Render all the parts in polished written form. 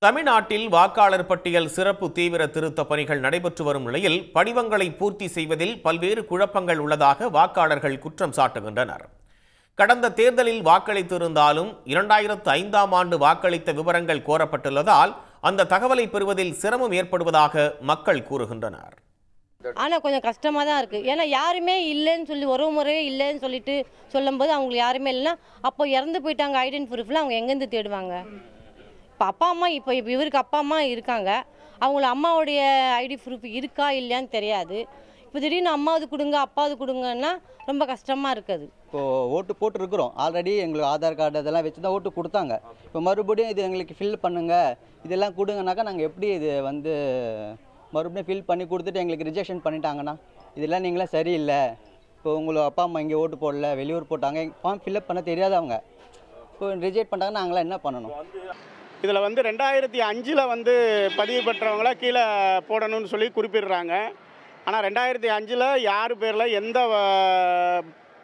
தமிழ்நாட்டில் வாக்காளர் பட்டியல் சிறப்பு தீவிர திருத்த பணிகள் நடைபெற்று வரும் நிலையில் படிவங்களை பூர்த்தி செய்வதில் பல்வேறு குழப்பங்கள் உள்ளதாக வாக்காளர்கள் குற்றம் சாட்டுகின்றனர். கடந்த தேர்தலில் வாக்களித்திருந்தாலும் 2005ஆம் ஆண்டு வாக்களித்த விவரங்கள் கோரப்பட்டுள்ளதால் அந்த தகவலை பெறுவதில் சிரமம் ஏற்படுவதாக மக்கள் கூறுகின்றனர். ஆனால் கொஞ்சம் கஷ்டமாக தான் இருக்குது. ஏன்னா யாருமே இல்லைன்னு சொல்லி ஒரு முறையே இல்லைன்னு சொல்லிட்டு சொல்லும்போது அவங்களுக்கு யாருமே இல்லைன்னா அப்போ இறந்து போயிட்டாங்க ஐடென்டி ப்ரூஃபில் அவங்க எங்கேருந்து தேடுவாங்க? இப்போ அப்பா அம்மா இப்போ இவருக்கு அப்பா அம்மா இருக்காங்க, அவங்கள அம்மாவுடைய ஐடி ப்ரூஃப் இருக்கா இல்லையான்னு தெரியாது. இப்போ திடீர்னு அம்மாவது கொடுங்க அப்பாவது கொடுங்கன்னா ரொம்ப கஷ்டமாக இருக்குது. இப்போது ஓட்டு போட்டுருக்குறோம், ஆல்ரெடி எங்களுக்கு ஆதார் கார்டு அதெல்லாம் வச்சு தான் ஓட்டு கொடுத்தாங்க. இப்போ மறுபடியும் இது எங்களுக்கு ஃபில் பண்ணுங்கள் இதெல்லாம் கொடுங்கனாக்கா நாங்கள் எப்படி இது மறுபடியும் ஃபில் பண்ணி கொடுத்துட்டு எங்களுக்கு ரிஜெக்ஷன் பண்ணிட்டாங்கன்னா இதெல்லாம் நீங்களாம் சரியில்லை, இப்போ உங்களுக்கு அப்பா அம்மா இங்கே ஓட்டு போடல வெளியூர் போட்டாங்க, ஃபார்ம் ஃபில்அப் பண்ண தெரியாதவங்க இப்போ ரிஜெக்ட் பண்ணிட்டாங்க, நாங்களாம் என்ன பண்ணணும்? இதில் 2005 பதிவு பெற்றவங்கள கீழே போடணும்னு சொல்லி குறிப்பிடுறாங்க. ஆனால் 2005 யார் பேரில் எந்த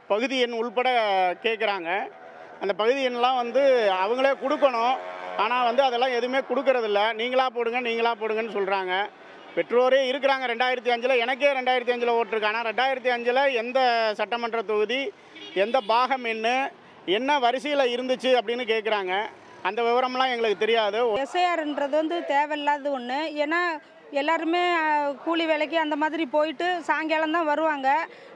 பகுதி எண் உள்பட கேட்குறாங்க. அந்த பகுதி எண்ணெலாம் அவங்களே கொடுக்கணும். ஆனால் அதெல்லாம் எதுவுமே கொடுக்கறதில்ல. நீங்களாக போடுங்கன்னு சொல்கிறாங்க. பெற்றோரே இருக்கிறாங்க 2005. எனக்கே 2005 ஓட்டிருக்கு. ஆனால் 2005 எந்த சட்டமன்ற தொகுதி எந்த பாகம் என்ன வரிசையில் இருந்துச்சு அப்படின்னு கேட்குறாங்க. அந்த விவரம்லாம் எங்களுக்கு தெரியாது. எஸ்ஐஆர்ன்றது தேவையில்லாத ஒன்று. ஏன்னா எல்லாருமே கூலி வேலைக்கு அந்த மாதிரி போயிட்டு சாயங்காலம் தான் வருவாங்க.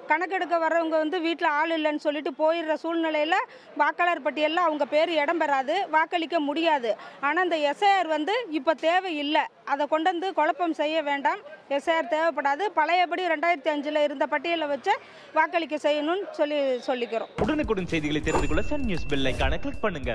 கணக்கெடுக்க வர்றவங்க வீட்டில் ஆள் இல்லைன்னு சொல்லிட்டு போயிடுற சூழ்நிலையில் வாக்காளர் பட்டியலில் அவங்க பேர் இடம் பெறாது, வாக்களிக்க முடியாது. ஆனால் இந்த எஸ்ஐஆர் இப்போ தேவையில்லை, அதை கொண்டு குழப்பம் செய்ய வேண்டாம். எஸ்ஐஆர் தேவைப்படாது. பழையபடி 2005 இருந்த பட்டியலை வச்சு வாக்களிக்க செய்யணும்னு சொல்லிக்கிறோம். உடனுக்குடன் செய்திகளை தெரிந்து கொள்ள சன் நியூஸ் பெல் ஐகானை கிளிக் பண்ணுங்க.